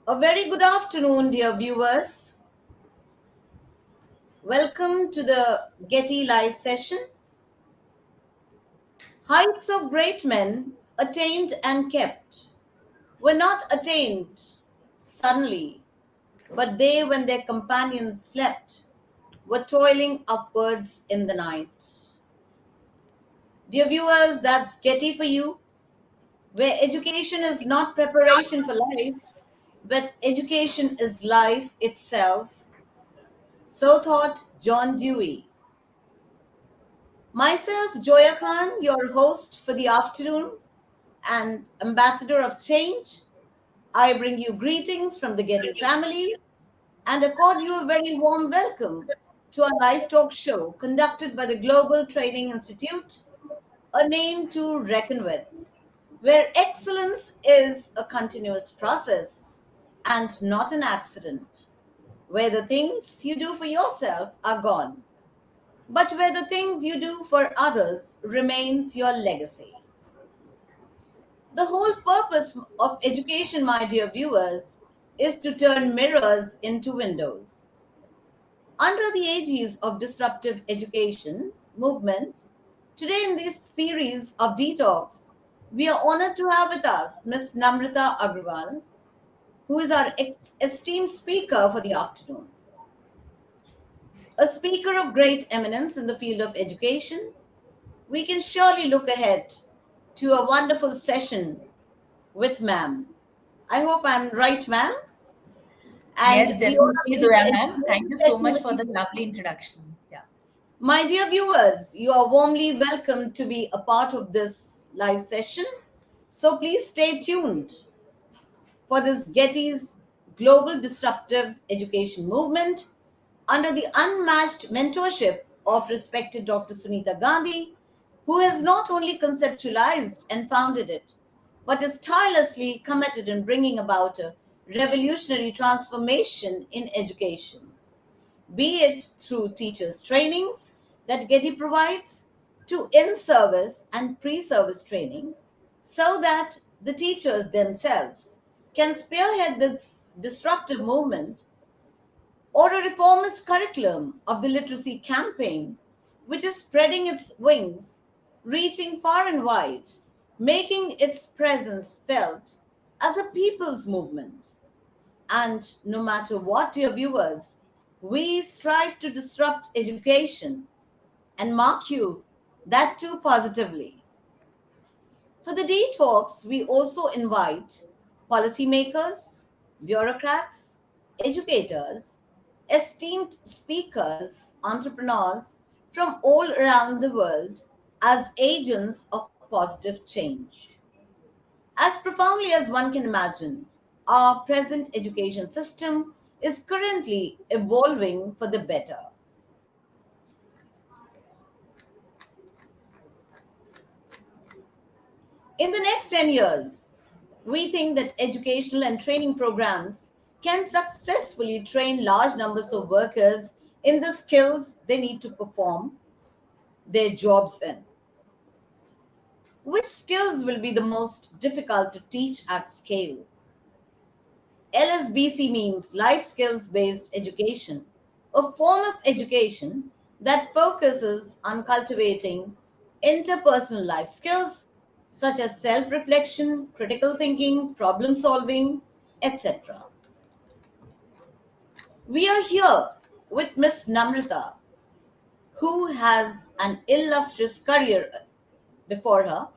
A very good afternoon, dear viewers. Welcome to the GETI live session. Heights of great men, attained and kept, were not attained suddenly, but they, when their companions slept, were toiling upwards in the night. Dear viewers, that's GETI for you, where education is not preparation for life, but education is life itself. So thought John Dewey. Myself, Joya Khan, your host for the afternoon and ambassador of change, I bring you greetings from the Getty family and accord you a very warm welcome to our live talk show conducted by the Global Training Institute, a name to reckon with, where excellence is a continuous process and not an accident, where the things you do for yourself are gone, but where the things you do for others remains your legacy. The whole purpose of education, my dear viewers, is to turn mirrors into windows. Under the aegis of disruptive education movement, today in this series of detox, we are honored to have with us Miss Namrata Agrawal, who is our esteemed speaker for the afternoon. A speaker of great eminence in the field of education, we can surely look ahead to a wonderful session with ma'am. I hope I'm right, ma'am. And Yes, we all definitely, are going to Zoya enjoy ma'am. Thank the you so session much with for you. the lovely introduction. Yeah. My dear viewers, you are warmly welcome to be a part of this live session. So please stay tuned for this Getty's Global Disruptive Education Movement under the unmatched mentorship of respected Dr. Sunita Gandhi, who has not only conceptualized and founded it, but is tirelessly committed in bringing about a revolutionary transformation in education, be it through teachers' trainings that Getty provides, to in service and pre service training, so that the teachers themselves can spearhead this disruptive movement, or a reformist curriculum of the literacy campaign, which is spreading its wings, reaching far and wide, making its presence felt as a people's movement. And no matter what, dear viewers, we strive to disrupt education and mark you that too positively. For the D Talks, we also invite policymakers, bureaucrats, educators, esteemed speakers, entrepreneurs from all around the world as agents of positive change. As profoundly as one can imagine, our present education system is currently evolving for the better. In the next 10 years, we think that educational and training programs can successfully train large numbers of workers in the skills they need to perform their jobs in. Which skills will be the most difficult to teach at scale? LSBC means life skills based education, a form of education that focuses on cultivating interpersonal life skills such as self reflection, critical thinking, problem solving, etc. We are here with Miss Namrata, who has an illustrious career before her.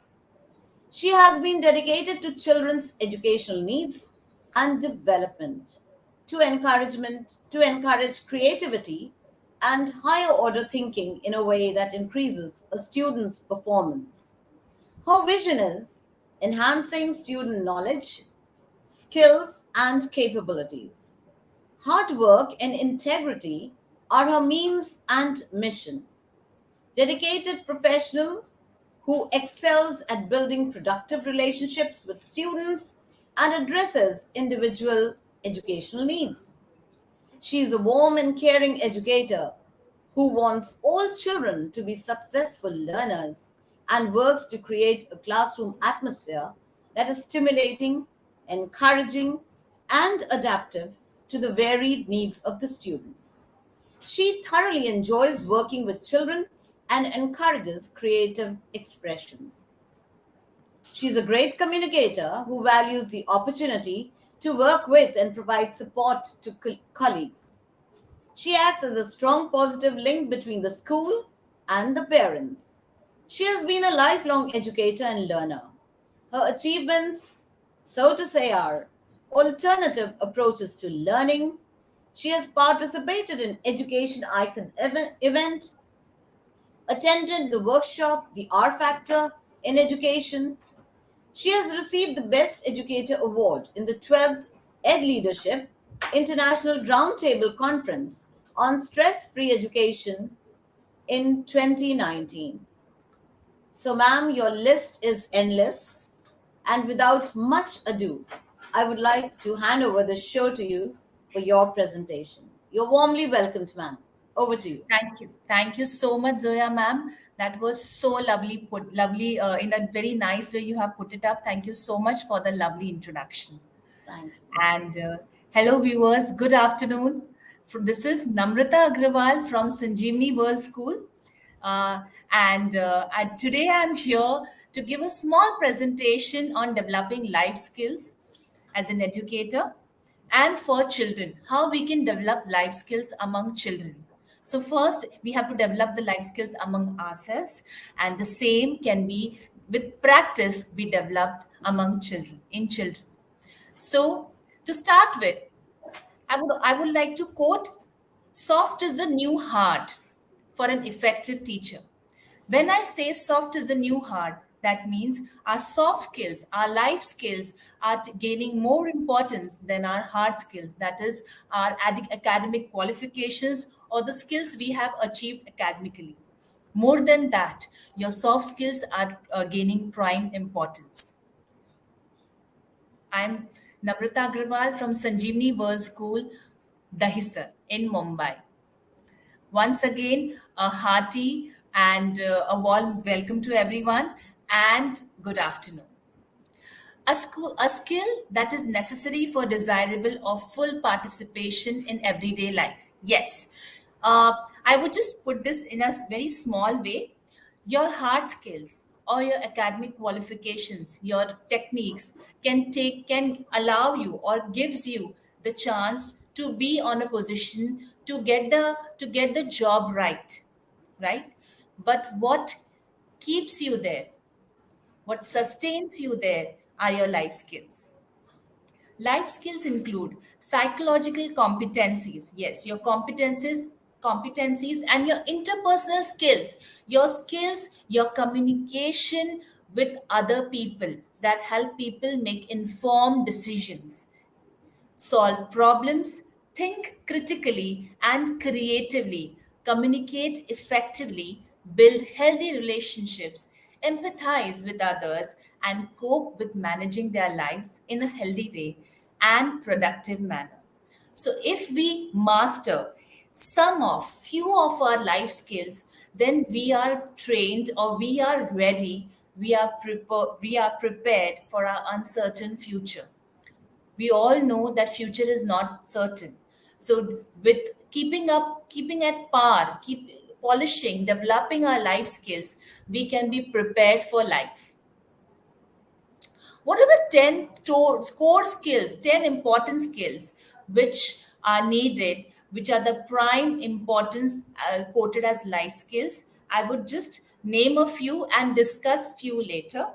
She has been dedicated to children's educational needs and development, to encourage creativity and higher order thinking in a way that increases a student's performance. Her vision is enhancing student knowledge, skills, and capabilities. Hard work and integrity are her means and mission. Dedicated professional who excels at building productive relationships with students and addresses individual educational needs. She is a warm and caring educator who wants all children to be successful learners and works to create a classroom atmosphere that is stimulating, encouraging, and adaptive to the varied needs of the students. She thoroughly enjoys working with children and encourages creative expressions. She's a great communicator who values the opportunity to work with and provide support to colleagues. She acts as a strong positive link between the school and the parents. She has been a lifelong educator and learner. Her achievements, so to say, are alternative approaches to learning. She has participated in Education Icon event, attended the workshop The R Factor in Education. She has received the Best Educator Award in the 12th Ed Leadership International Roundtable Conference on Stress Free Education in 2019. So, ma'am, your list is endless. And without much ado, I would like to hand over the show to you for your presentation. You're warmly welcomed, ma'am. Over to you. Thank you. Thank you so much, Zoya ma'am. That was so lovely, in a very nice way you have put it up. Thank you so much for the lovely introduction. Thank you. And hello, viewers. Good afternoon. This is Namrata Agrawal from Sanjeevani World School. And today I'm here to give a small presentation on developing life skills as an educator and for children, how we can develop life skills among children. So, first, we have to develop the life skills among ourselves, and the same can be with practice be developed among children, in children. So, to start with, I would like to quote, soft is the new hard for an effective teacher. When I say soft is the new hard, that means our soft skills, our life skills are gaining more importance than our hard skills. That is, our academic qualifications or the skills we have achieved academically. More than that, your soft skills are gaining prime importance. I'm Namrata Agrawal from Sanjeevani World School, Dahisar in Mumbai. Once again, a hearty and a warm welcome to everyone and good afternoon. A skill that is necessary for desirable or full participation in everyday life. Yes, I would just put this in a very small way. Your hard skills or your academic qualifications, your techniques can allow you or gives you the chance to be on a position to get the job right, right? But what keeps you there? What sustains you there are your life skills. Life skills include psychological competencies. Yes, your competencies and your interpersonal skills, your communication with other people that help people make informed decisions, solve problems, think critically and creatively, communicate effectively, build healthy relationships, empathize with others, and cope with managing their lives in a healthy way and productive manner. So, if we master few of our life skills, then we are trained or we are ready, we are prepared for our uncertain future. We all know that future is not certain. So with keeping at par, keep polishing, developing our life skills, we can be prepared for life. What are the 10 core skills, 10 important skills which are needed, which are the prime importance quoted as life skills? I would just name a few and discuss few later.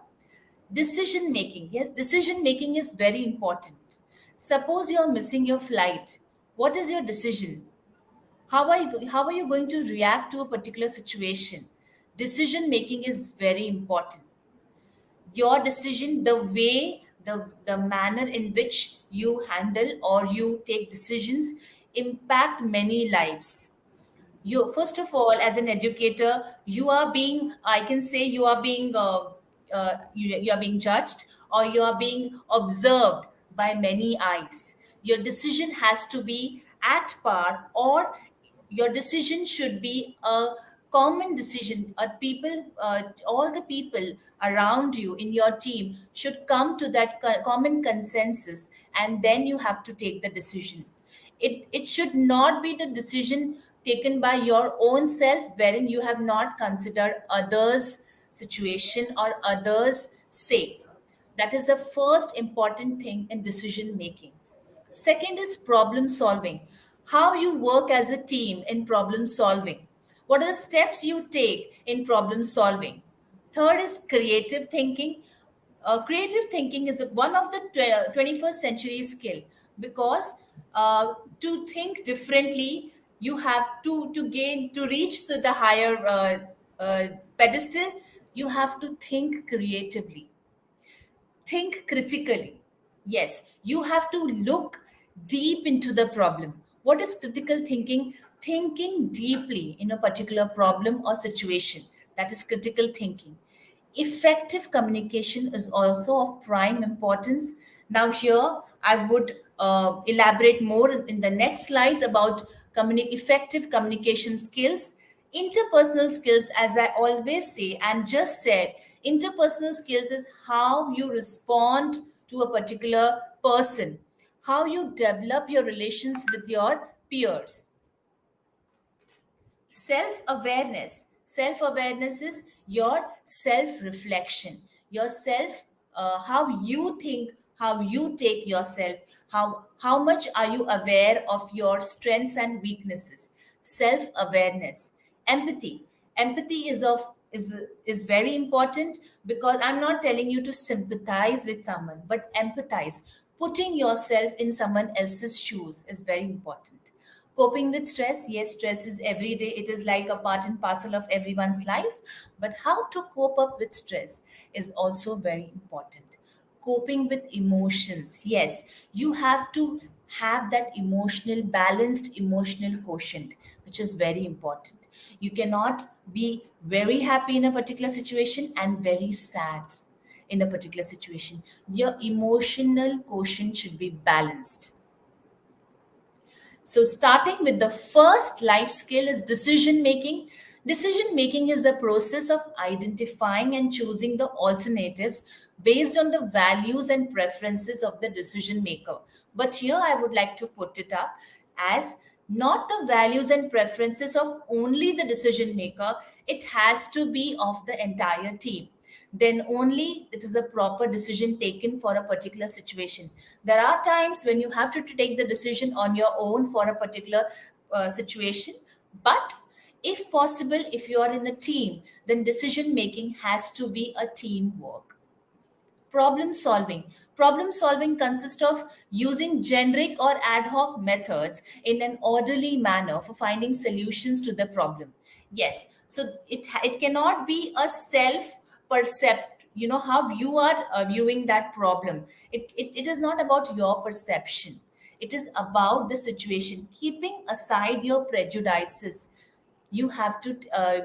Decision making. Yes, decision making is very important. Suppose you are missing your flight. What is your decision? How are you going to react to a particular situation? Decision making is very important. Your decision, the manner in which you handle or you take decisions impact many lives. You, first of all, as an educator, you are being, I can say, you are being judged or you are being observed by many eyes. Your decision has to be at par, or your decision should be a common decision, all the people around you in your team should come to that common consensus, and then you have to take the decision. It should not be the decision taken by your own self, wherein you have not considered others situation or others say. That is the first important thing in decision making. Second is problem solving. How you work as a team in problem solving. What are the steps you take in problem solving? Third is creative thinking. Creative thinking is one of the 21st century skill, because to think differently, you have to reach to the higher pedestal, you have to think creatively, think critically. Yes, you have to look deep into the problem. What is critical thinking? Thinking deeply in a particular problem or situation. That is critical thinking. Effective communication is also of prime importance. Now, here I would elaborate more in the next slides about effective communication skills. Interpersonal skills, as I always say and just said, interpersonal skills is how you respond to a particular person, how you develop your relations with your peers. Self awareness is your self reflection, your self, how you think, how you take yourself, how much are you aware of your strengths and weaknesses. Self awareness. Empathy is very important, because I'm not telling you to sympathize with someone, but empathize. Putting yourself in someone else's shoes is very important. Coping with stress, yes, stress is every day, it is like a part and parcel of everyone's life, but how to cope up with stress is also very important. Coping with emotions, yes, you have to have that emotional balanced emotional quotient, which is very important. You cannot be very happy in a particular situation and very sad in a particular situation. Your emotional quotient should be balanced. So, starting with the first life skill is decision making. Decision making is the process of identifying and choosing the alternatives based on the values and preferences of the decision maker. But here I would like to put it up as not the values and preferences of only the decision maker, it has to be of the entire team. Then only it is a proper decision taken for a particular situation. There are times when you have to take the decision on your own for a particular situation, but if possible, if you are in a team, then decision making has to be a teamwork. Problem solving consists of using generic or ad hoc methods in an orderly manner for finding solutions to the problem. Yes, so it cannot be a self percept, how you are viewing that problem. It is not about your perception, it is about the situation. Keeping aside your prejudices, you have to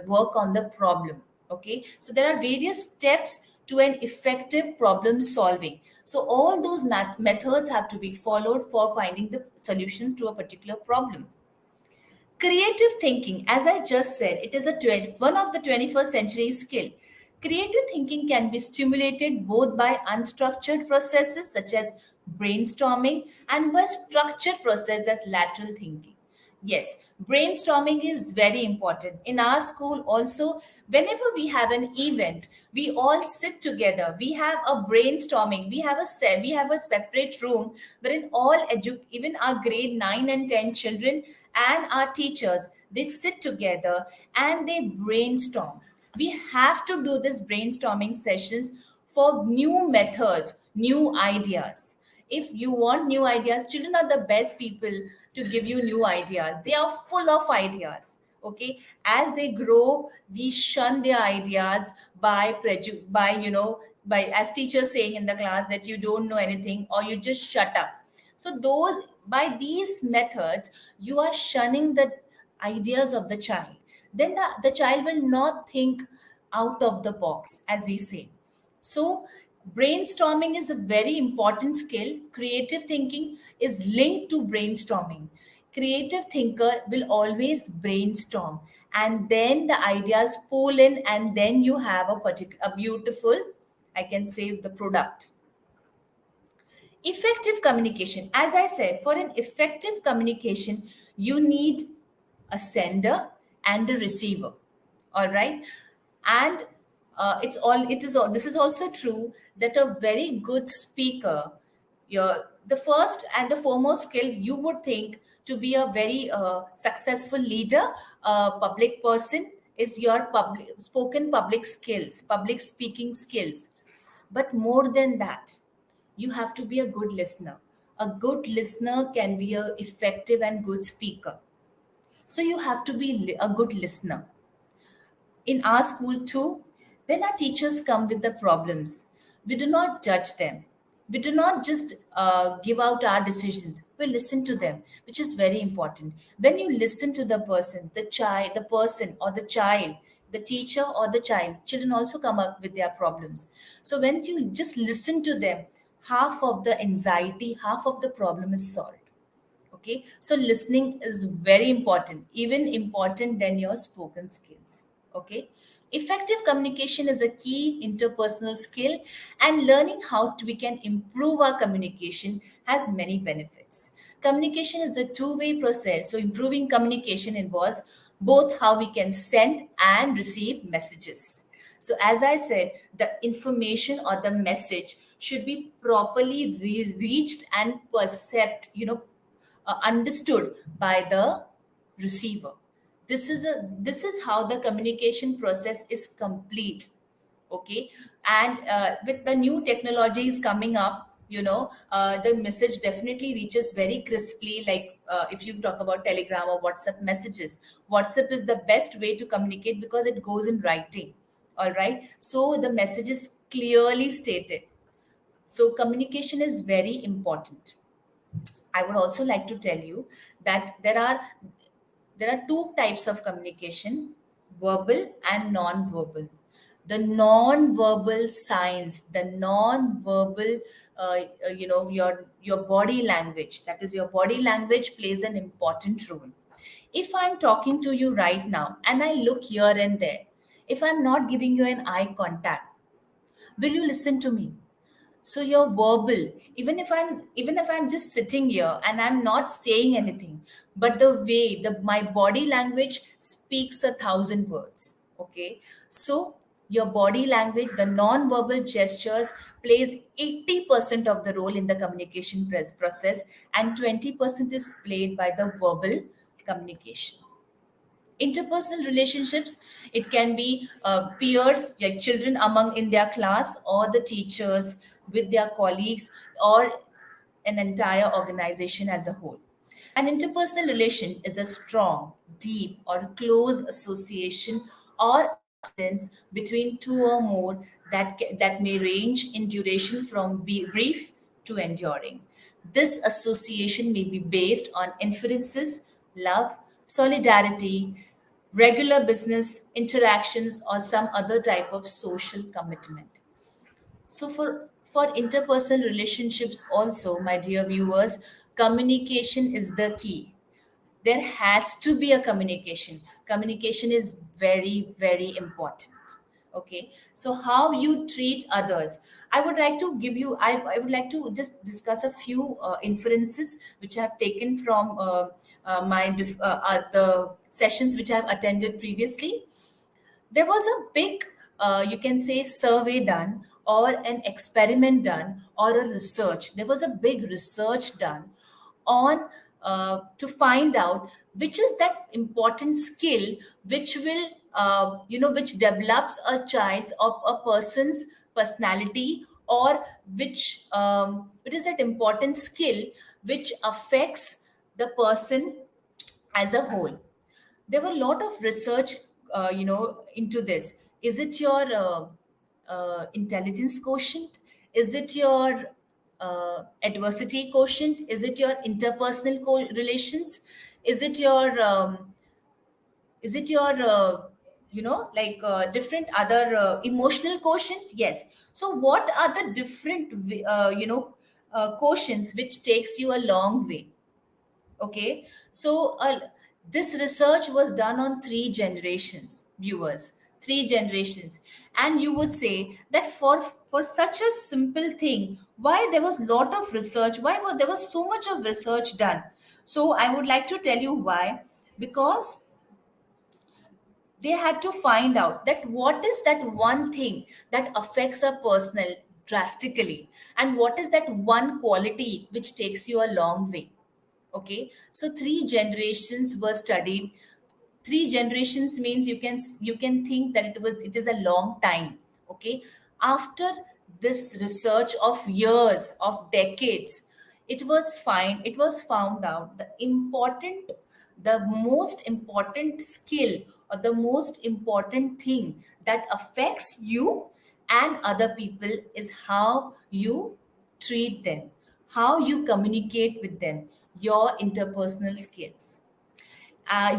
work on the problem. Okay, so there are various steps to an effective problem solving. So all those methods have to be followed for finding the solutions to a particular problem. Creative thinking, as I just said, it is one of the 21st century skill. Creative thinking can be stimulated both by unstructured processes such as brainstorming and by structured process as lateral thinking. Yes, brainstorming is very important. In our school also, whenever we have an event, we all sit together. We have a brainstorming. We have a separate room wherein even our grade 9 and 10 children and our teachers, they sit together and they brainstorm. We have to do this brainstorming sessions for new methods, new ideas. If you want new ideas, children are the best people to give you new ideas. They are full of ideas. Okay, as they grow, we shun their ideas by by, as teachers saying in the class, that you don't know anything or you just shut up. So those, by these methods, you are shunning the ideas of the child. Then the child will not think out of the box, as we say. So, brainstorming is a very important skill. Creative thinking is linked to brainstorming. Creative thinker will always brainstorm and then the ideas pull in, and then you have a beautiful, I can say, the product. Effective communication. As I said, for an effective communication, you need a sender and a receiver. All right. And this is also true that a very good speaker, the first and the foremost skill you would think to be a very successful leader, public person, is your public skills, public speaking skills. But more than that, you have to be a good listener. A good listener can be a effective and good speaker. So you have to be a good listener. In our school too, when our teachers come with the problems, we do not judge them. We do not just give out our decisions. We listen to them, which is very important. When you listen to the person, the child, the person or the child, the teacher or the child, children also come up with their problems. So when you just listen to them, half of the anxiety, half of the problem is solved. Okay, so listening is very important, even important than your spoken skills. Okay, effective communication is a key interpersonal skill, and learning we can improve our communication has many benefits. Communication is a two-way process, so improving communication involves both how we can send and receive messages. So as I said, the information or the message should be properly reached and understood by the receiver. This is how the communication process is complete. Okay, and with the new technologies coming up, the message definitely reaches very crisply. Like if you talk about Telegram or WhatsApp messages, WhatsApp is the best way to communicate because it goes in writing. All right, so the message is clearly stated. So communication is very important. I would also like to tell you that there are two types of communication: verbal and non-verbal. The non-verbal signs, the non-verbal, your body language. That is, your body language plays an important role. If I'm talking to you right now and I look here and there, if I'm not giving you an eye contact, will you listen to me? So you're verbal. Even if I'm just sitting here and I'm not saying anything, but the way my body language speaks 1,000 words. Okay, so your body language, the non-verbal gestures, plays 80% of the role in the communication process, and 20% is played by the verbal communication. Interpersonal relationships, it can be peers, like children among in their class, or the teachers with their colleagues, or an entire organization as a whole. An interpersonal relation is a strong, deep, or close association or acquaintance between two or more that may range in duration from brief to enduring. This association may be based on inferences, love, solidarity, regular business interactions, or some other type of social commitment. So for interpersonal relationships also, my dear viewers, communication is the key. There has to be a communication. Communication is very, very important. Okay, so how you treat others, I would like to give you, I would like to just discuss a few inferences which I have taken from the sessions which I have attended previously. There was a big, you can say, survey done, or an experiment done, or a research. There was a big research done on to find out which is that important skill which will which develops a child's or a person's personality, or which it is that important skill which affects the person as a whole. There were a lot of research into this. Is it your intelligence quotient? Is it your adversity quotient? Is it your interpersonal relations? Is it your different other emotional quotient? Yes. So what are the different quotients which takes you a long way? Okay, so This research was done on three generations, viewers, three generations. And you would say that for such a simple thing, why there was lot of research, there was so much of research done? So I would like to tell you why. Because they had to find out that what is that one thing that affects a personal drastically, and what is that one quality which takes you a long way. Okay, so three generations were studied. Three generations means you can think that it is a long time. Okay, after this research of years, of decades, it was found out the most important skill, or the most important thing that affects you and other people, is how you treat them, how you communicate with them, your interpersonal skills.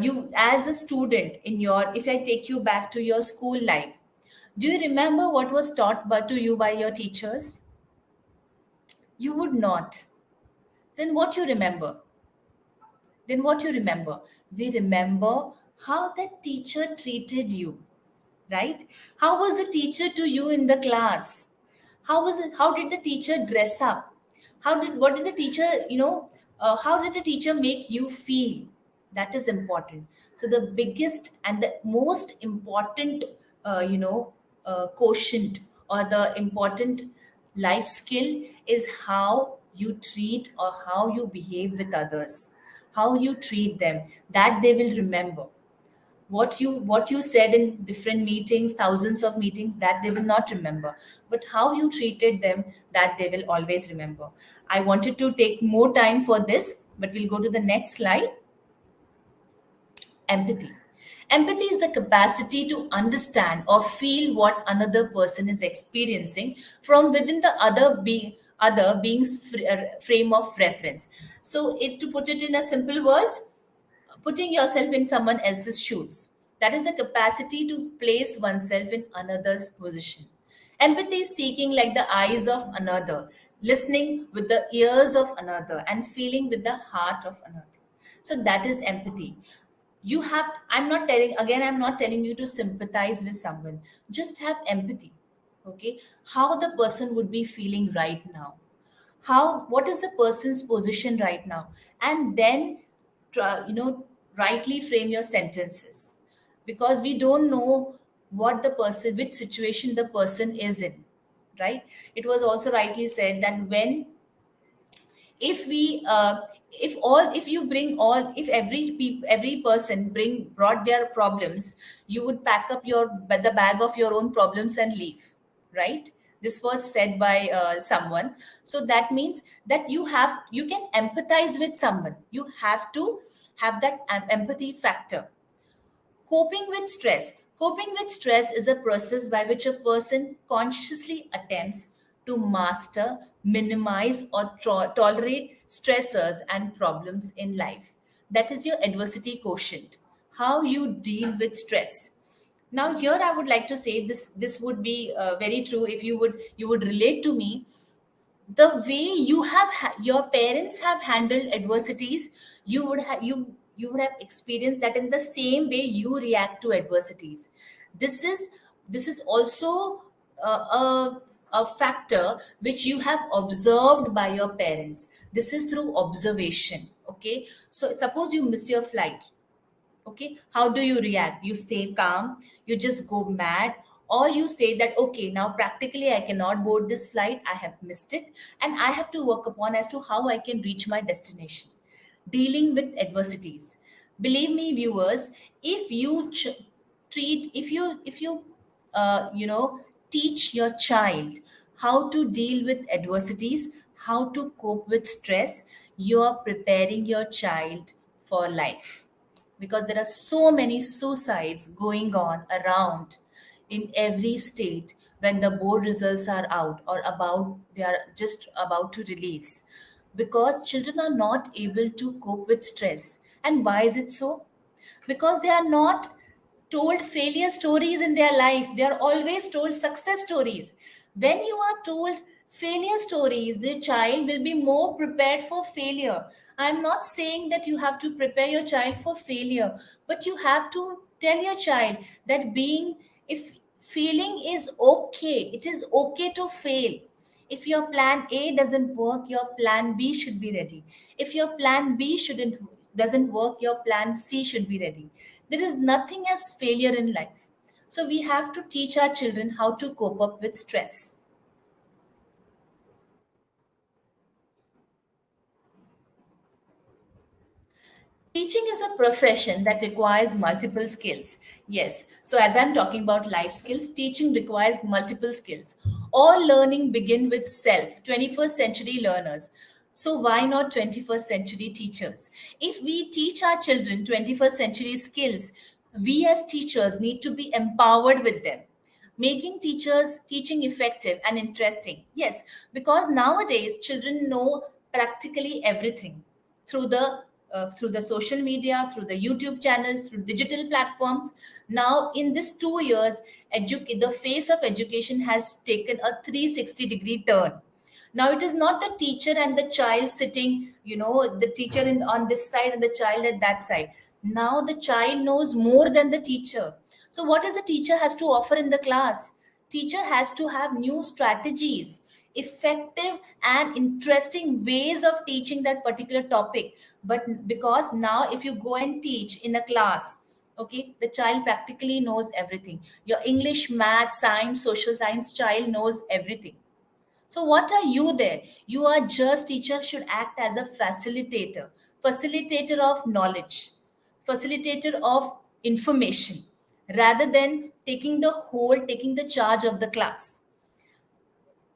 You as a student, if I take you back to your school life, do you remember what was taught to you by your teachers? You would not. Then what you remember? We remember how that teacher treated you, right? How was the teacher to you in the class? How did the teacher dress up? What did the teacher, how did the teacher make you feel? That is important. So the biggest and the most important quotient, or the important life skill, is how you treat or how you behave with others, how you treat them. That they will remember. What you said in different meetings, thousands of meetings, that they will not remember. But how you treated them, that they will always remember. I wanted to take more time for this, but we'll go to the next slide. Empathy. Empathy is the capacity to understand or feel what another person is experiencing from within the other being's frame of reference. So, to put it in a simple words, putting yourself in someone else's shoes. That is the capacity to place oneself in another's position. Empathy is seeking like the eyes of another, listening with the ears of another, and feeling with the heart of another. So that is empathy. I'm not telling you to sympathize with someone. Just have empathy. Okay? How the person would be feeling right now, what is the person's position right now, and then try, rightly frame your sentences. Because we don't know which situation the person is in, right? It was also rightly said that when if we if you bring all if every person brought their problems, you would pack up the bag of your own problems and leave, right? This was said by someone. So that means that you can empathize with someone. You have to have that empathy factor. Coping with stress. Coping with stress is a process by which a person consciously attempts to master, minimize, or tolerate stressors and problems in life. That is your adversity quotient. How you deal with stress. Now, here I would like to say this would be very true if you would relate to me. The way your parents have handled adversities, you would have experienced that in the same way you react to adversities. This is also a factor which you have observed by your parents. This is through observation. Okay, so suppose you miss your flight. Okay, how do you react? You stay calm, you just go mad, or you say that, okay, now practically I cannot board this flight, I have missed it, and I have to work upon as to how I can reach my destination. Dealing with adversities. Believe me, viewers, if you treat if you you know teach your child how to deal with adversities, how to cope with stress, you are preparing your child for life. Because there are so many suicides going on around in every state when the board results are out, or about they are just about to release, because children are not able to cope with stress. And why is it so? Because they are not told failure stories in their life, they are always told success stories. When you are told failure stories, the child will be more prepared for failure. I'm not saying that you have to prepare your child for failure, but you have to tell your child that being, if feeling is okay, it is okay to fail. If your plan A doesn't work, your plan B should be ready. If your plan B shouldn't doesn't work, your plan C should be ready. There is nothing as failure in life. So we have to teach our children how to cope up with stress. Teaching is a profession that requires multiple skills. Yes. So as I'm talking about life skills, teaching requires multiple skills. All learning begin with self, 21st century learners. So why not 21st century teachers? If we teach our children 21st century skills, we as teachers need to be empowered with them, making teachers teaching effective and interesting. Yes, because nowadays children know practically everything through the social media, through the YouTube channels, through digital platforms. Now in this 2 years, the face of education has taken a 360-degree turn. Now it is not the teacher and the child sitting, the teacher on this side and the child at that side. Now the child knows more than the teacher. So what does the teacher has to offer in the class? Teacher has to have new strategies, effective and interesting ways of teaching that particular topic. But because now if you go and teach in a class, okay, the child practically knows everything. Your English, math, science, social science child knows everything. So what are you there? You are just, teacher should act as a facilitator, facilitator of knowledge, facilitator of information, rather than taking the charge of the class.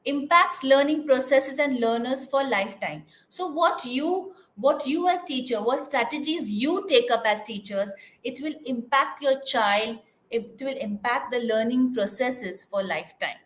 Impacts learning processes and learners for lifetime. So what you as teacher, what strategies you take up as teachers, it will impact your child, it will impact the learning processes for lifetime.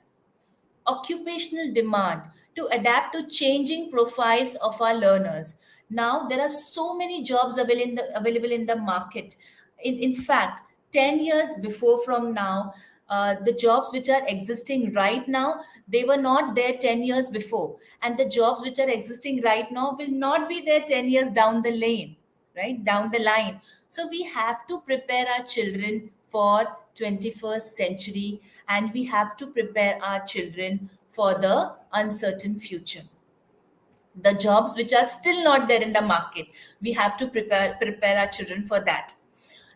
Occupational demand to adapt to changing profiles of our learners. Now there are so many jobs available in the market. In fact, 10 years before from now, the jobs which are existing right now, they were not there 10 years before. And the jobs which are existing right now will not be there 10 years down the lane, right? Down the line. So we have to prepare our children for 21st century, and we have to prepare our children for the uncertain future. The jobs which are still not there in the market, we have to prepare our children for that.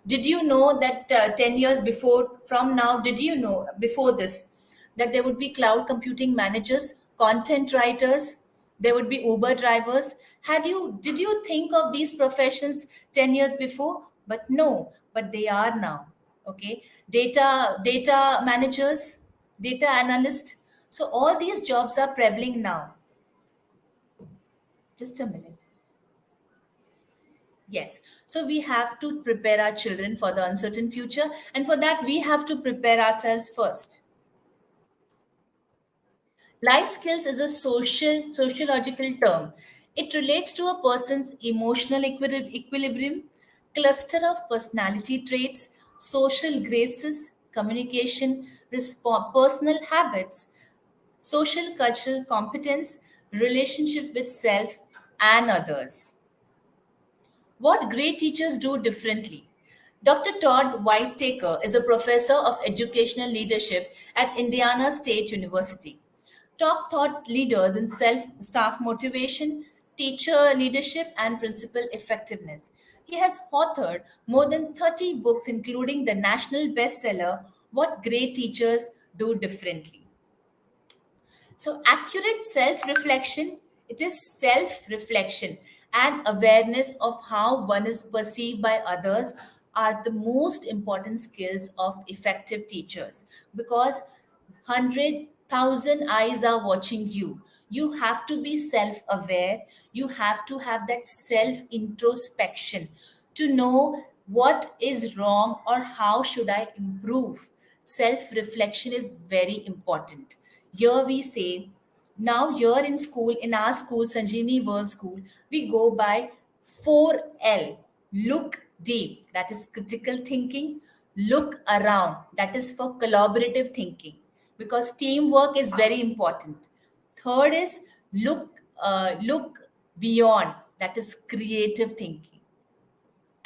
Did you know that 10 years before from now, did you know before this that there would be cloud computing managers, content writers, there would be Uber drivers? Did you think of these professions 10 years before? But no, but they are now. Okay, data managers, data analyst. So all these jobs are prevalent now. Just a minute. Yes. So we have to prepare our children for the uncertain future. And for that, we have to prepare ourselves first. Life skills is a sociological term. It relates to a person's emotional equilibrium, cluster of personality traits, social graces, communication, personal habits, social cultural competence, relationship with self and others. What great teachers do differently. Dr. Todd Whitaker is a professor of educational leadership at Indiana State University. Top thought leaders in self staff motivation, teacher leadership, and principal effectiveness. He has authored more than 30 books, including the national bestseller, What Great Teachers Do Differently. So, accurate self reflection, it is self reflection and awareness of how one is perceived by others are the most important skills of effective teachers, because 100,000 eyes are watching you. You have to be self aware, you have to have that self introspection to know what is wrong or how should I improve. Self reflection is very important. Here we say, now here in school, in our school, Sanjeevani World School, we go by 4L. Look deep, that is critical thinking. Look around, that is for collaborative thinking, because teamwork is very important. Third is look beyond, that is creative thinking,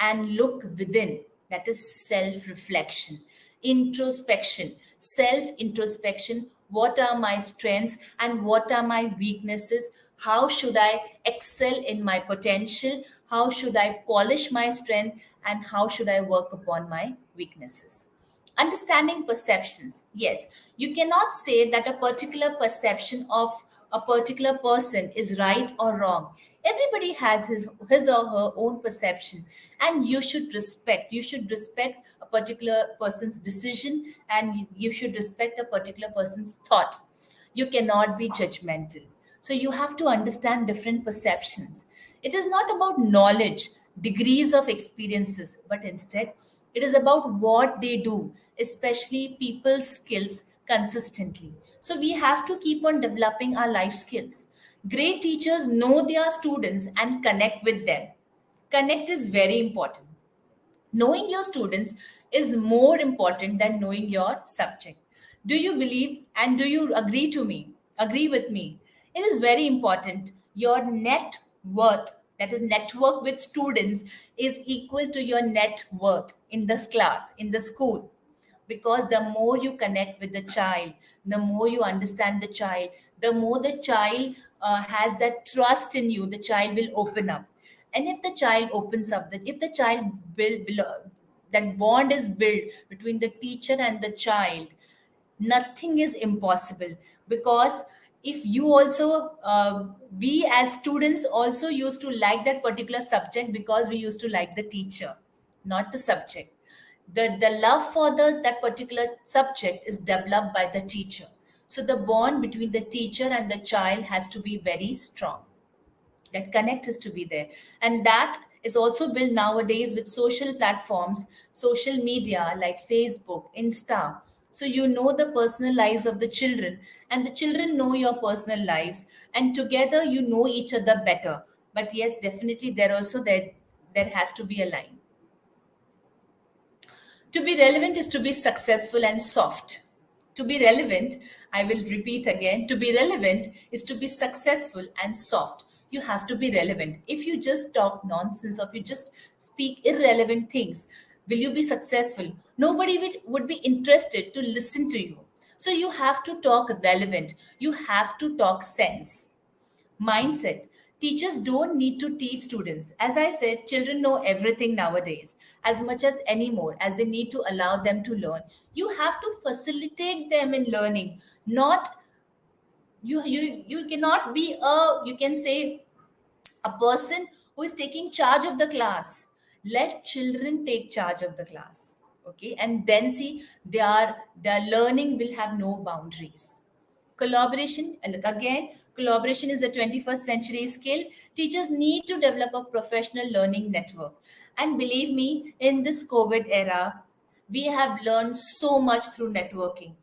and look within, that is self reflection, introspection, self introspection. What are my strengths and what are my weaknesses? How should I excel in my potential? How should I polish my strength? And how should I work upon my weaknesses? Understanding perceptions. Yes, you cannot say that a particular perception of a particular person is right or wrong. Everybody has his or her own perception, and you should respect a particular person's decision, and you should respect a particular person's thought. You cannot be judgmental. So you have to understand different perceptions. It is not about knowledge, degrees of experiences, but instead it is about what they do, especially people's skills consistently. So we have to keep on developing our life skills. Great teachers know their students and connect with them. Connect is very important. Knowing your students is more important than knowing your subject. Do you believe and do you agree with me? It is very important. Your net worth, that is network with students, is equal to your net worth in this class, in the school. Because the more you connect with the child, the more you understand the child, the more the child has that trust in you, the child will open up. And if the child opens up, that if the child that bond is built between the teacher and the child, nothing is impossible. Because if you also we as students also used to like that particular subject because we used to like the teacher, not the subject. The love for that particular subject is developed by the teacher. So the bond between the teacher and the child has to be very strong. That connect is to be there, and that is also built nowadays with social platforms, social media like Facebook, Insta. So you know the personal lives of the children, and the children know your personal lives, and together you know each other better. But yes, definitely there has to be a line. To be relevant is to be successful and soft. To be relevant, I will repeat again, to be relevant is to be successful and soft. You have to be relevant. If you just talk nonsense or if you just speak irrelevant things, will you be successful? Nobody would be interested to listen to you. So you have to talk relevant. You have to talk sense. Mindset. Teachers don't need to teach students. As I said, children know everything nowadays, as much as anymore as they need to allow them to learn. You have to facilitate them in learning. Not you cannot be a, you can say, a person who is taking charge of the class. Let children take charge of the class. Okay, and then see their learning will have no boundaries. Collaboration, and look again, collaboration is a 21st century skill. Teachers need to develop a professional learning network. And believe me, in this COVID era, we have learned so much through networking.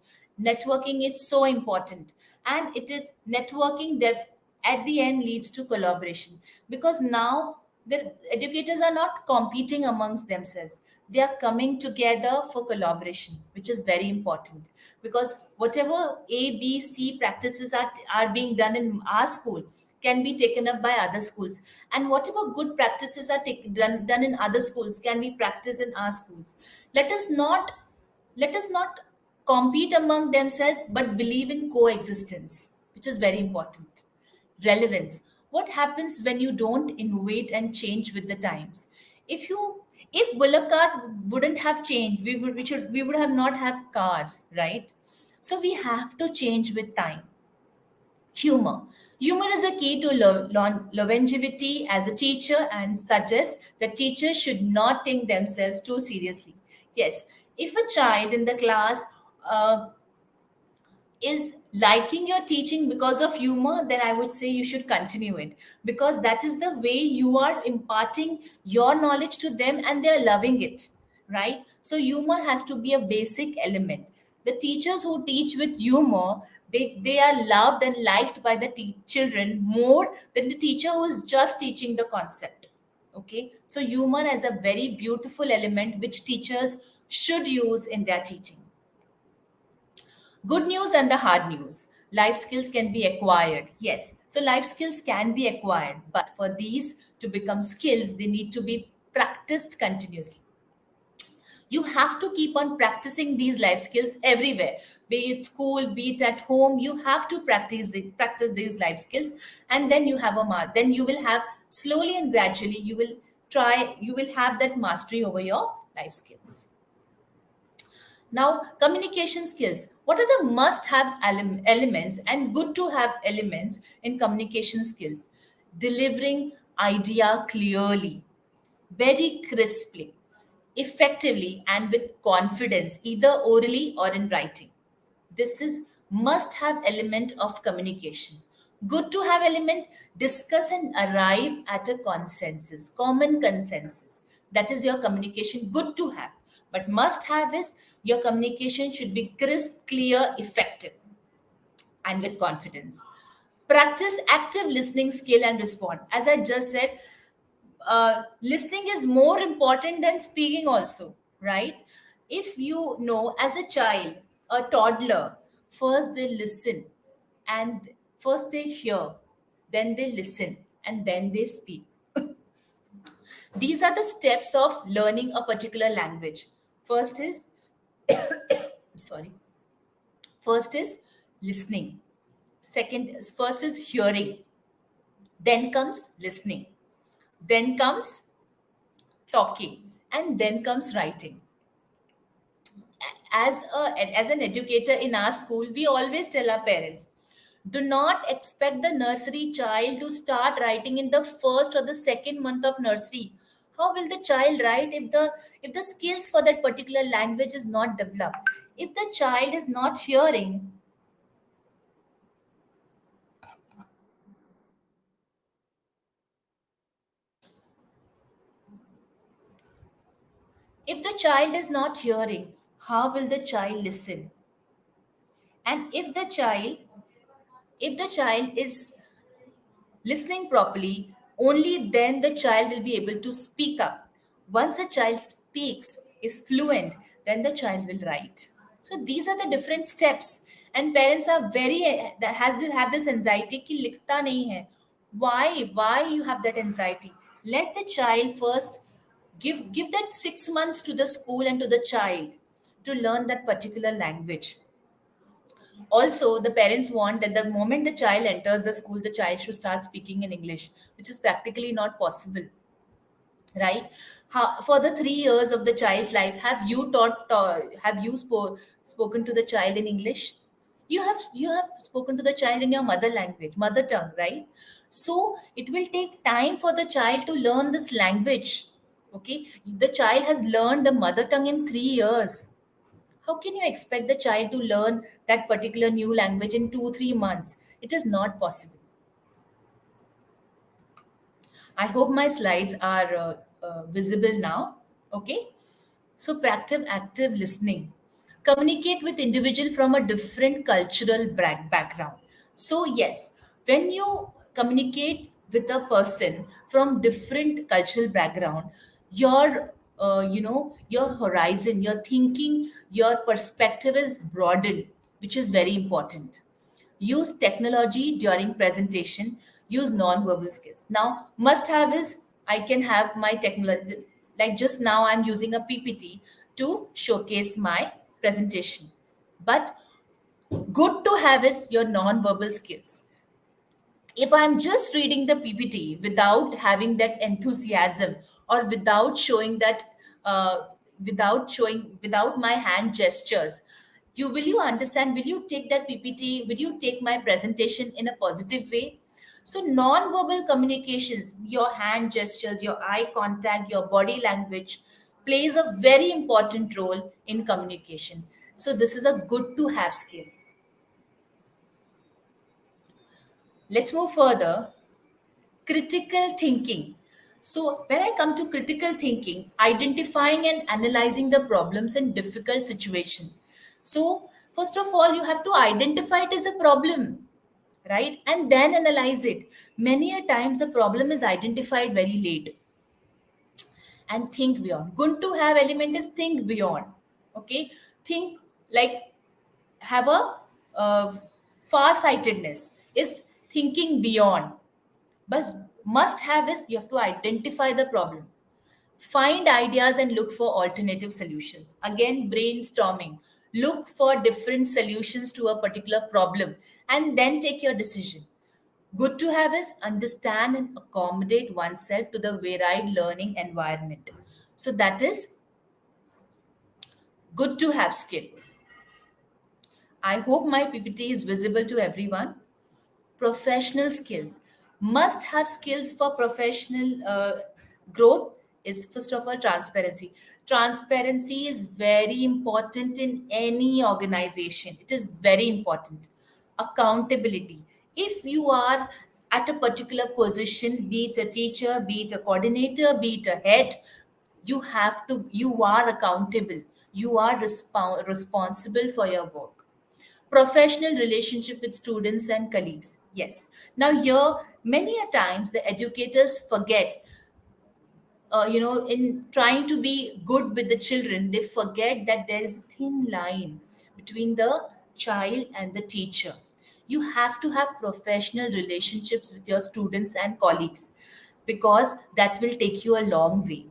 Networking is so important, and it is networking that at the end leads to collaboration. Because now the educators are not competing amongst themselves, they are coming together for collaboration, which is very important. Because whatever ABC practices are being done in our school can be taken up by other schools, and whatever good practices are done in other schools can be practiced in our schools. Let us not let us not compete among themselves, but believe in coexistence, which is very important. Relevance. What happens when you don't innovate and change with the times? If bullock cart wouldn't have changed, we would have not have cars, right? So we have to change with time. Humor. Humor is a key to longevity as a teacher, and suggests that teachers should not take themselves too seriously. Yes, if a child in the class uh, is liking your teaching because of humor, then I would say you should continue it, because that is the way you are imparting your knowledge to them and they're loving it, right? So humor has to be a basic element. The teachers who teach with humor, they are loved and liked by the children more than the teacher who is just teaching the concept. Okay, so humor is a very beautiful element which teachers should use in their teaching. Good news and the hard news. Life skills can be acquired. Yes. So life skills can be acquired, but for these to become skills, they need to be practiced continuously. You have to keep on practicing these life skills everywhere, be it school, be it at home. You have to practice these life skills, and then you have a then you will have, slowly and gradually, you will have that mastery over your life skills. Now, communication skills. What are the must have elements and good to have elements in communication skills? Delivering idea clearly, very crisply, effectively, and with confidence, either orally or in writing. This is must have element of communication. Good to have element: discuss and arrive at a consensus, common consensus. That is your communication good to have. But must have is your communication should be crisp, clear, effective, and with confidence. Practice active listening skill and respond. As I just said, listening is more important than speaking also, right? If you know, as a child, a toddler, first they listen, and first they hear, then they listen, and then they speak. These are the steps of learning a particular language. First is, sorry, first is listening. First is hearing, then comes listening, then comes talking, and then comes writing. As an educator in our school, we always tell our parents, do not expect the nursery child to start writing in the first or the second month of nursery. How will the child write if the skills for that particular language is not developed? If the child is not hearing, if the child is not hearing, how will the child listen? And if the child is listening properly, only then the child will be able to speak up. Once the child speaks, is fluent, then the child will write. So these are the different steps. And parents are very that has have this anxiety कि लिखता नहीं है. Why you have that anxiety? Let the child first give that 6 months to the school and to the child to learn that particular language. Also, the parents want that the moment the child enters the school, the child should start speaking in English, which is practically not possible, right? For the 3 years of the child's life, have you spoken to the child in English? You have spoken to the child in your mother language, mother tongue, right? So it will take time for the child to learn this language. Okay, the child has learned the mother tongue in 3 years. How can you expect the child to learn that particular new language in 2, 3 months? It is not possible. I hope my slides are visible now. Okay. So, practice active listening. Communicate with individual from a different cultural background. So, yes, when you communicate with a person from different cultural background, your your horizon, your thinking, your perspective is broadened, which is very important. Use technology during presentation. Use non-verbal skills. Now, must have is I can have my technology, like just now I'm using a PPT to showcase my presentation. But good to have is your non-verbal skills. If I'm just reading the PPT without having that enthusiasm, or without my hand gestures, you understand? Will you take that PPT? Will you take my presentation in a positive way? So non-verbal communications, your hand gestures, your eye contact, your body language plays a very important role in communication. So this is a good to have skill. Let's move further. Critical thinking. So when I come to critical thinking, identifying and analyzing the problems in difficult situation. So first of all, you have to identify it as a problem, right? And then analyze it. Many a times the problem is identified very late. And think beyond. Good to have element is think beyond. Okay, think like have a uh, Farsightedness is thinking beyond. But must have is you have to identify the problem, find ideas and look for alternative solutions. Again, brainstorming. Look for different solutions to a particular problem and then take your decision. Good to have is understand and accommodate oneself to the varied learning environment. So that is good to have skill. I hope my PPT is visible to everyone. Professional skills. Must have skills for professional growth is first of all transparency. Transparency is very important in any organization. It is very important. Accountability. If you are at a particular position, be it a teacher, be it a coordinator, be it a head, you are accountable. You are responsible for your work. Professional relationship with students and colleagues. Yes. Now here, many a times the educators forget, in trying to be good with the children, they forget that there is a thin line between the child and the teacher. You have to have professional relationships with your students and colleagues, because that will take you a long way.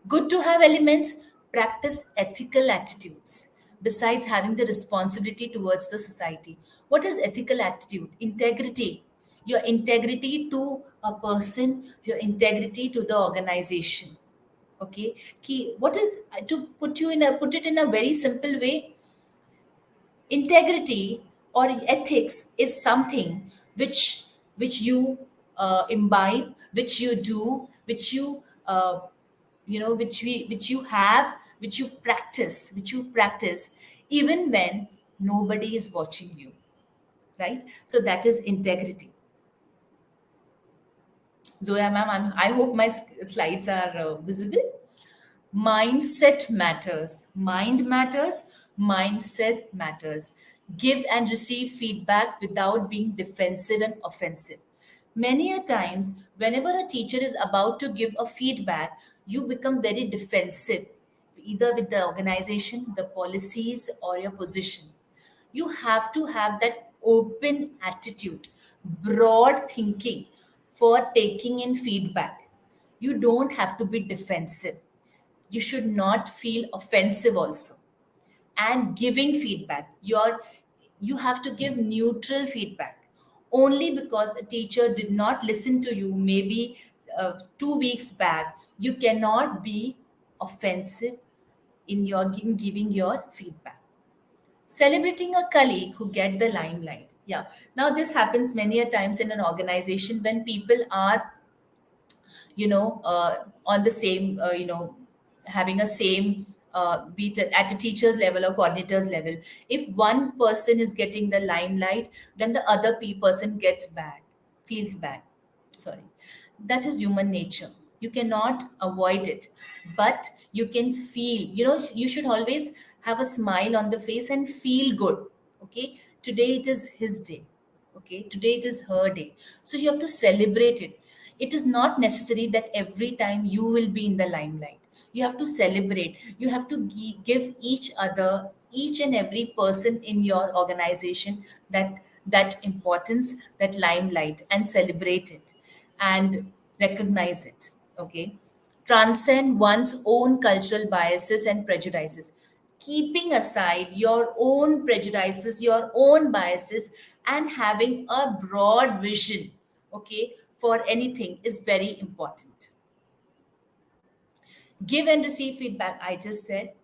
Good to have elements, practice ethical attitudes besides having the responsibility towards the society. What is ethical attitude? Integrity. Your integrity to a person, your integrity to the organization. Okay. What is, to put it in a very simple way, integrity or ethics is something which you imbibe, which you do, which you which you have, which you practice even when nobody is watching you, right? So that is integrity. Zoya ma'am, I hope my slides are visible. Mindset matters. Mind matters. Mindset matters. Give and receive feedback without being defensive and offensive. Many a times, whenever a teacher is about to give a feedback, you become very defensive, either with the organization, the policies, or your position. You have to have that open attitude, broad thinking for taking in feedback. You don't have to be defensive. You should not feel offensive also. And giving feedback, you have to give neutral feedback. Only because a teacher did not listen to you maybe 2 weeks back, you cannot be offensive in giving your feedback. Celebrating a colleague who get the limelight. Yeah, now this happens many a times in an organization when people are on the same, having a same, be it at a teacher's level or coordinator's level. If one person is getting the limelight, then the other person gets bad, feels bad. Sorry. That is human nature. You cannot avoid it, but you can feel, you should always have a smile on the face and feel good. Okay. Today it is his day. Okay, today it is her day, so you have to celebrate it. It is not necessary that every time you will be in the limelight. You have to celebrate. You have to give each other, each and every person in your organization, that importance, that limelight, and celebrate it and recognize it. Okay, transcend one's own cultural biases and prejudices. Keeping aside your own prejudices, your own biases, and having a broad vision, okay, for anything is very important. Give and receive feedback, I just said.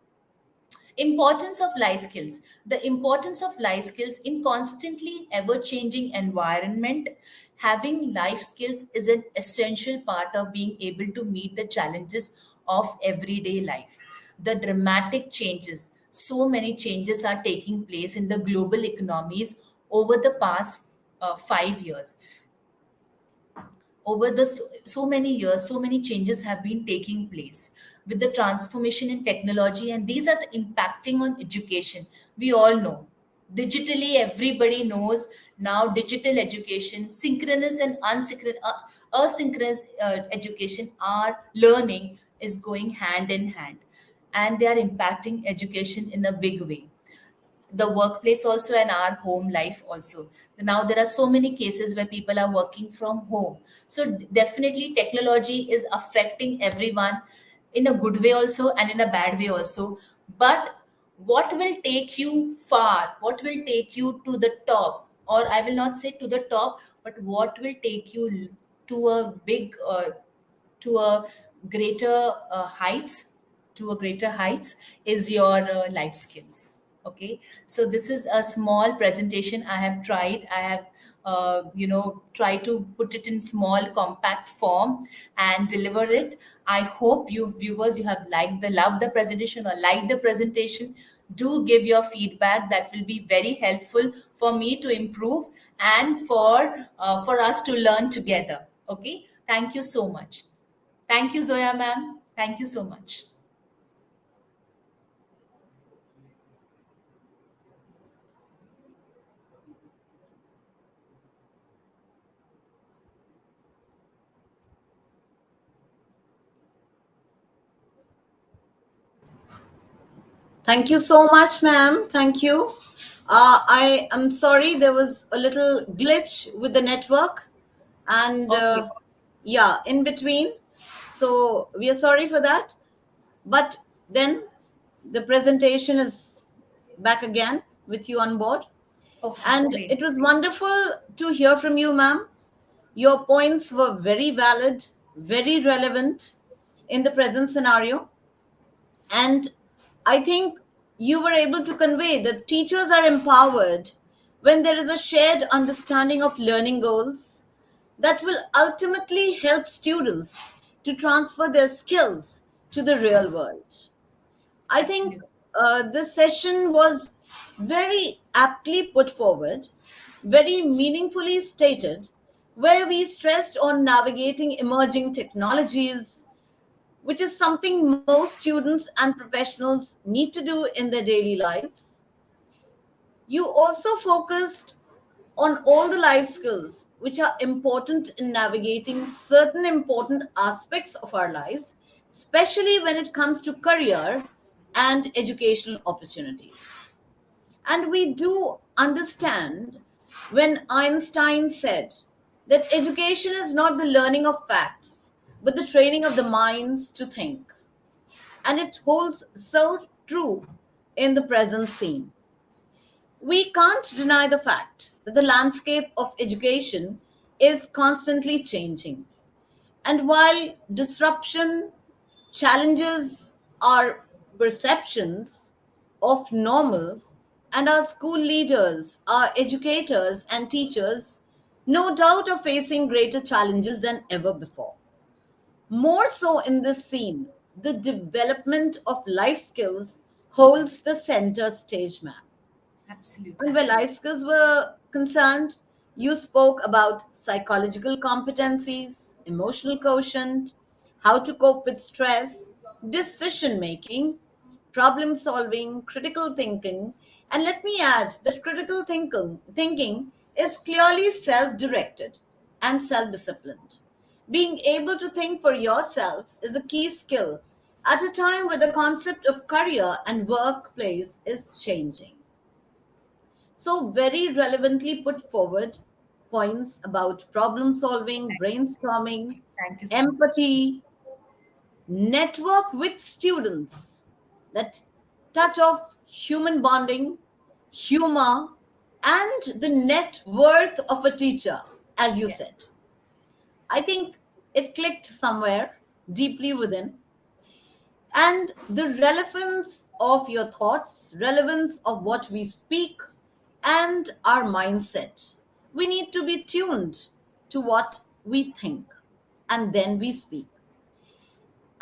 Importance of life skills. The importance of life skills in constantly ever changing environment. Having life skills is an essential part of being able to meet the challenges of everyday life. The dramatic changes, so many changes are taking place in the global economies over the past 5 years. Over the so many years, so many changes have been taking place with the transformation in technology, and these are the impacting on education. We all know digitally, everybody knows now digital education, synchronous and asynchronous education, are learning is going hand in hand, and they are impacting education in a big way. the workplace also and our home life also. Now there are so many cases where people are working from home. So definitely technology is affecting everyone in a good way also and in a bad way also. But what will take you far, what will take you to the top, or I will not say to the top, but what will take you to a big to a greater heights, to a greater heights, is your life skills. Okay, so this is a small presentation I have tried. I have tried to put it in small compact form and deliver it. I hope you viewers, you have liked the love the presentation or liked the presentation. Do give your feedback, that will be very helpful for me to improve and for us to learn together. Okay, thank you so much. Thank you, Zoya ma'am. Thank you so much. Thank you so much, ma'am. Thank you. I am sorry there was a little glitch with the network, and Okay. yeah, in between. So we are sorry for that. But then the presentation is back again with you on board. Okay, And great. it was wonderful to hear from you, ma'am. Your points were very valid, very relevant in the present scenario. And I think you were able to convey that teachers are empowered when there is a shared understanding of learning goals that will ultimately help students to transfer their skills to the real world. I think Absolutely. this session was very aptly put forward, very meaningfully stated, where we stressed on navigating emerging technologies, which is something most students and professionals need to do in their daily lives. You also focused on all the life skills which are important in navigating certain important aspects of our lives, especially when it comes to career and educational opportunities. And we do understand when Einstein said that education is not the learning of facts, but the training of the minds to think. And it holds so true in the present scene. We can't deny the fact that the landscape of education is constantly changing. And while disruption challenges our perceptions of normal, and our school leaders, our educators, and teachers, no doubt are facing greater challenges than ever before. More so in this scene, the development of life skills holds the center stage, ma'am. And Absolutely. where life skills were concerned, you spoke about psychological competencies, emotional quotient, how to cope with stress, decision making, problem solving, critical thinking. And let me add that thinking is clearly self directed and self disciplined. Being able to think for yourself is a key skill at a time where the concept of career and workplace is changing. So, very relevantly put forward points about problem solving, brainstorming, Thank you so much. empathy, network with students, that touch of human bonding, humor, and the net worth of a teacher, as you Yeah. said. I think it clicked somewhere deeply within. And the relevance of your thoughts, relevance of what we speak, and our mindset. We need to be tuned to what we think and then we speak.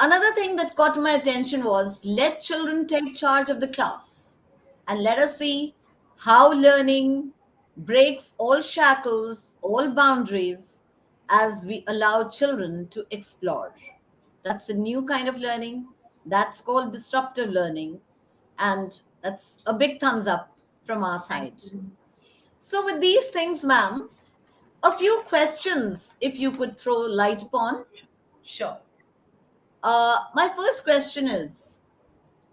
Another thing that caught my attention was let children take charge of the class and let us see how learning breaks all shackles, all boundaries as we allow children to explore. That's a new kind of learning. That's called disruptive learning. And that's a big thumbs up from our Thank side. you. So, with these things, ma'am, a few questions if you could throw light upon. Sure. My first question is,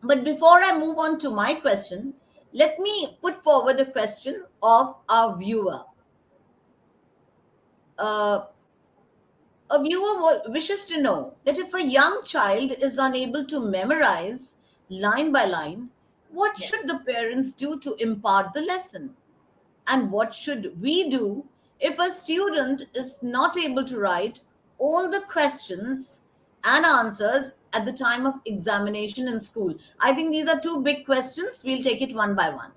but before I move on to my question, Let me put forward a question of our viewer. Uh, a viewer wishes to know that if a young child is unable to memorize line by line, what should Yes. the parents do to impart the lesson? And what should we do if a student is not able to write all the questions and answers at the time of examination in school? I think these are two big questions. We'll take it one by one.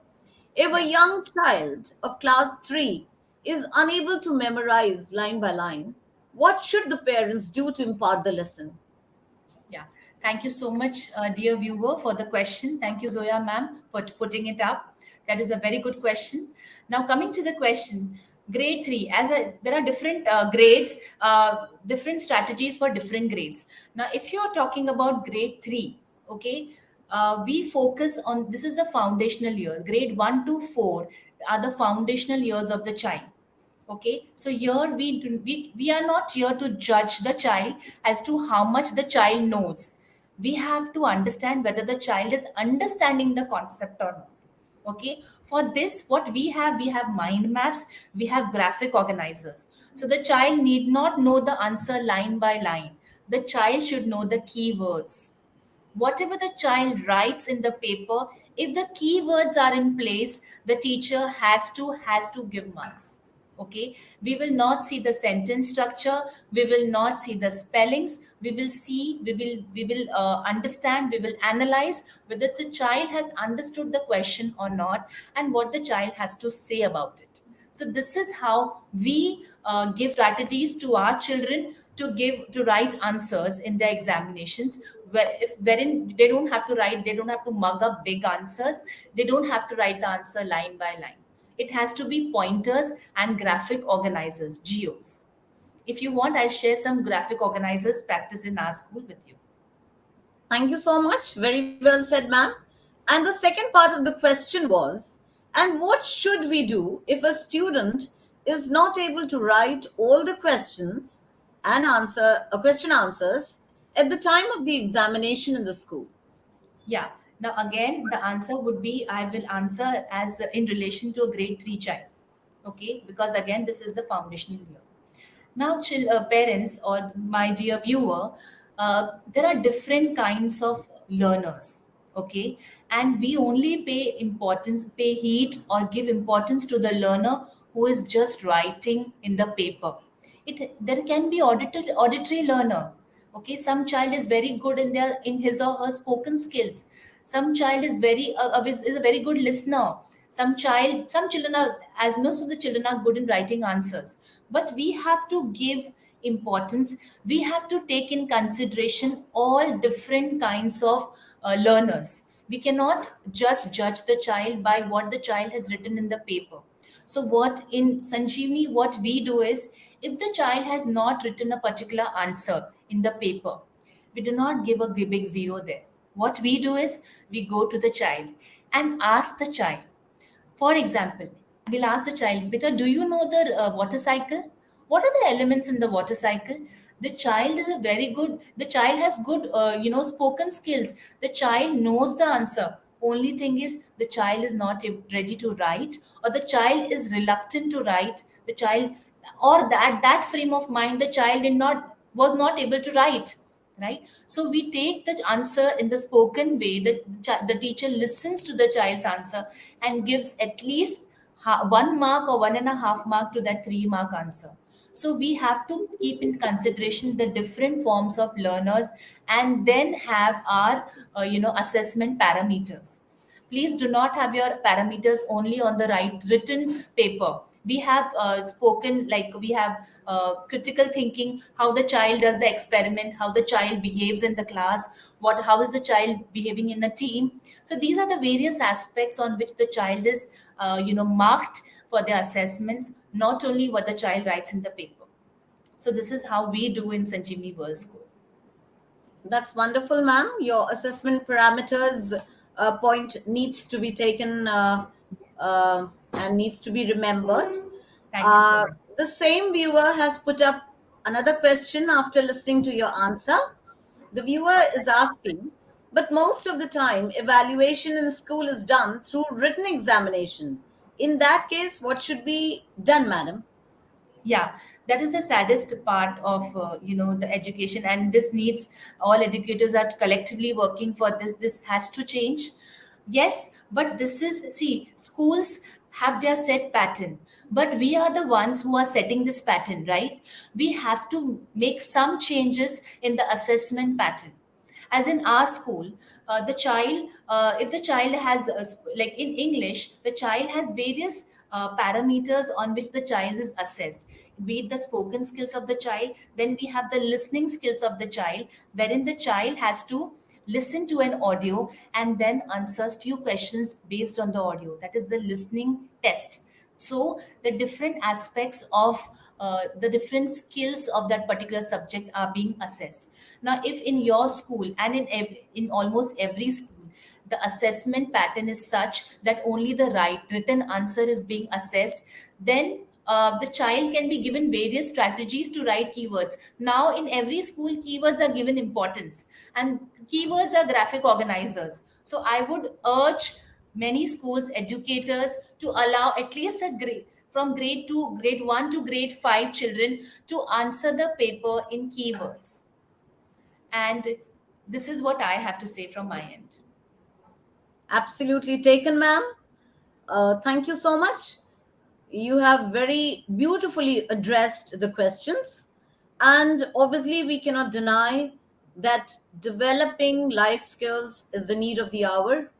If a Yeah. young child of class 3 is unable to memorize line by line, what should the parents do to impart the lesson? Yeah. Thank you so much, dear viewer, for the question. Thank you, Zoya ma'am, for putting it up. That is a very good question. Now, coming to the question, grade three, there are different grades, different strategies for different grades. Now, if you are talking about grade three, okay, we focus on this is the foundational year. Grade 1 to 4 are the foundational years of the child. Okay, so here we are not here to judge the child as to how much the child knows. We have to understand whether the child is understanding the concept or not. Okay, for this what we have mind maps, we have graphic organizers. So the child need not know the answer line by line. The child should know the keywords. Whatever the child writes in the paper, if the keywords are in place, the teacher has to give marks. Okay, we will not see the sentence structure, we will not see the spellings, we will understand, we will analyze whether the child has understood the question or not, and what the child has to say about it. So this is how we give strategies to our children to write answers in their examinations, wherein they don't have to write, they don't have to mug up big answers, they don't have to write the answer line by line. It has to be pointers and graphic organizers, geos. If you want, I'll share some graphic organizers practice in our school with you. Thank you so much. Very well said, ma'am. And the second part of the question was, and what should we do if a student is not able to write all the questions and question answers at the time of the examination in the school? Yeah. Now, again, the answer would be I will answer as in relation to a grade 3 child. Okay. Because again, this is the foundational year. Now, parents or my dear viewer, there are different kinds of learners. Okay. And we only pay heed or give importance to the learner who is just writing in the paper. There can be auditory learner. Okay, some child is very good in his or her spoken skills. Some child is a very good listener. Some children are, as most of the children are good in writing answers. But we have to give importance. We have to take in consideration all different kinds of learners. We cannot just judge the child by what the child has written in the paper. So, what in Sanjeevani, what we do is if the child has not written a particular answer in the paper, we do not give a big zero there. What we do is we go to the child and ask the child. For example, we'll ask the child, Beta, do you know the water cycle? What are the elements in the water cycle? The child is a very good, the child has good, spoken skills. The child knows the answer. Only thing is, the child is not ready to write, or the child is reluctant to write. The child, or that frame of mind, the child was not able to write, right? So we take the answer in the spoken way. The teacher listens to the child's answer and gives at least 1 mark or 1.5 mark to that 3 mark answer. So we have to keep in consideration the different forms of learners, and then have our assessment parameters. Please do not have your parameters only on the right written paper. We have spoken, like we have critical thinking, how the child does the experiment, how the child behaves in the class, how is the child behaving in a team. So these are the various aspects on which the child is marked for their assessments, not only what the child writes in the paper. So this is how we do in Sanjeevani World School. That's wonderful, ma'am. Your assessment parameters point needs to be taken and needs to be remembered. Thank you so Uh, much. the same viewer has put up another question after listening to your answer. The viewer is asking, But most of the time, evaluation in school is done through written examination. In that case, what should be done, madam? Yeah, that is the saddest part of the education, and this needs all educators are collectively working for this. This has to change. Yes, but this is, see, schools have their set pattern, but we are the ones who are setting this pattern, right? We have to make some changes in the assessment pattern. As in our school, the child, if the child has like in English, the child has various parameters on which the child is assessed, be it the spoken skills of the child, then we have the listening skills of the child, wherein the child has to listen to an audio and then answer few questions based on the audio. That is the listening test. So the different aspects of the different skills of that particular subject are being assessed. Now if in your school and in almost every school the assessment pattern is such that only the right written answer is being assessed, then the child can be given various strategies to write keywords. Now in every school keywords are given importance, and keywords are graphic organizers. So I would urge many schools educators to allow at least a grade from grade 2 grade 1 to grade 5 children to answer the paper in keywords. And this is what I have to say from my end. Absolutely taken, ma'am. Thank you so much. You have very beautifully addressed the questions. And obviously, we cannot deny that developing life skills is the need of the hour,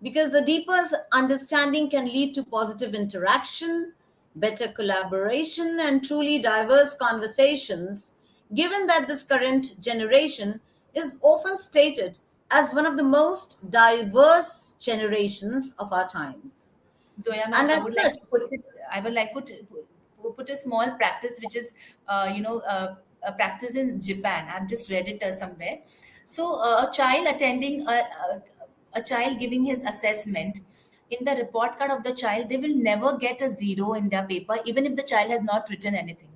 because a deeper understanding can lead to positive interaction, better collaboration, and truly diverse conversations, given that this current generation is often stated as one of the most diverse generations of our times. Zoya, ma'am, And I as would like such, to put it. I would like put a small practice, which is, a practice in Japan. I've just read it somewhere. So, a child giving his assessment, in the report card of the child, they will never get a zero in their paper, even if the child has not written anything.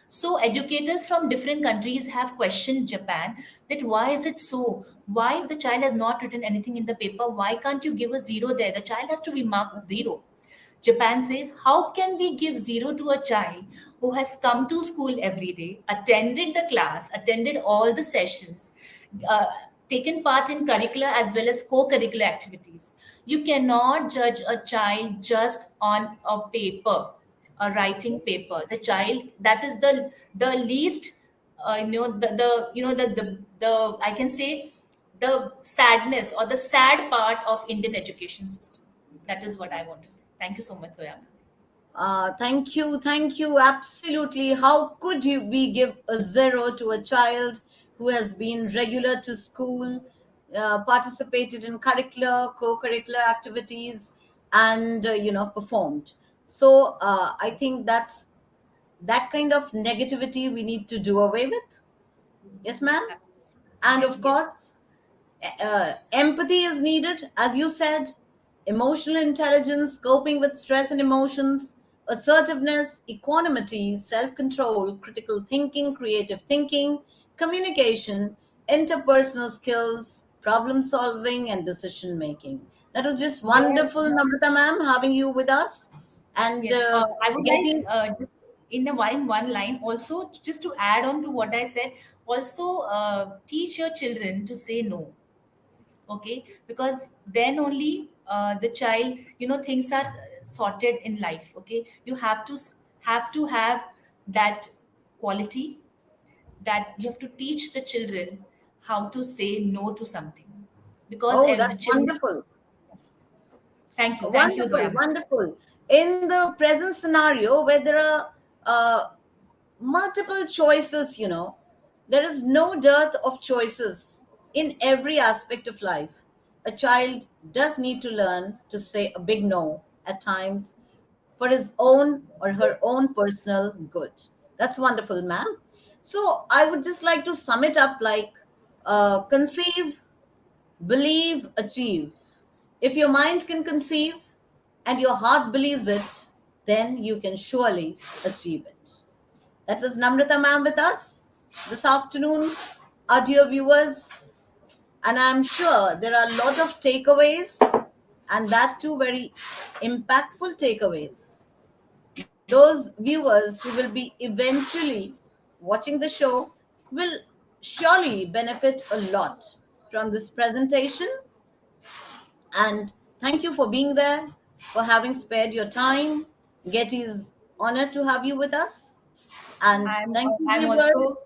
So educators from different countries have questioned Japan that why is it so? Why if the child has not written anything in the paper, why can't you give a zero there? The child has to be marked zero. Japan said, how can we give zero to a child who has come to school every day, attended the class, attended all the sessions, uh, taken part in curricular as well as co-curricular activities? You cannot judge a child just on a paper, a writing paper. The child, that is the least, the I can say the sadness or the sad part of Indian education system. That is what I want to say. Thank you so much, Soya. thank you, thank you. Absolutely. How could you we give a zero to a child who has been regular to school, participated in curricular, co-curricular activities, and performed? So I think that kind of negativity we need to do away with. Yes, ma'am. And of Yes. course, empathy is needed, as you said, emotional intelligence, coping with stress and emotions, assertiveness, equanimity, self control, critical thinking, creative thinking, communication, interpersonal skills, problem solving, and decision making. That was just Yes. wonderful, Namrata ma'am, having you with us and Yes, I would like getting. just in one line also, just to add on to what I said. Also, teach your children to say no. Okay, because then only the child, things are sorted in life. Okay, you have to have that quality, that you have to teach the children how to say no to something, because Oh, the that's children. wonderful. Thank you, Wonderful, Zoya. wonderful. In the present scenario where there are multiple choices, there is no dearth of choices in every aspect of life. A child does need to learn to say a big no at times for his own or her own personal good. That's wonderful, ma'am. So I would just like to sum it up like conceive, believe, achieve. If your mind can conceive and your heart believes it, then you can surely achieve it. That was Namrata ma'am with us this afternoon. Our dear viewers, And I'm sure there are a lot of takeaways, and that too very impactful takeaways. Those viewers who will be eventually watching the show will surely benefit a lot from this presentation. And thank you for being there, for having spared your time. Getty is honored to have you with us. And thank you, I'm viewers. also,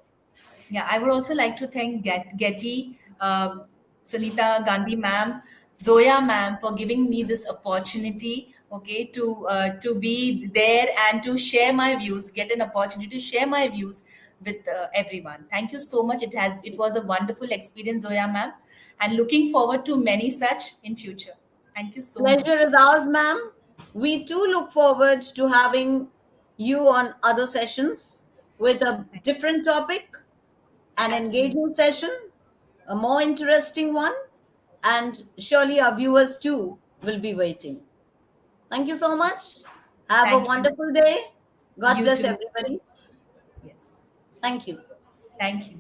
yeah, I would also like to thank Getty, Sunita Gandhi ma'am, Zoya ma'am for giving me this opportunity, okay, to be there and to share my views, get an opportunity to share my views with everyone. Thank you so much. It was a wonderful experience, Zoya ma'am, and looking forward to many such in future. Thank you so Pleasure much. is ours, ma'am. We too look forward to having you on other sessions with a different topic, an Absolutely. engaging session, a more interesting one, and surely our viewers too will be waiting. Thank you so much. Have a Thank you. wonderful day. God You bless too. everybody. Yes. Thank you. Thank you.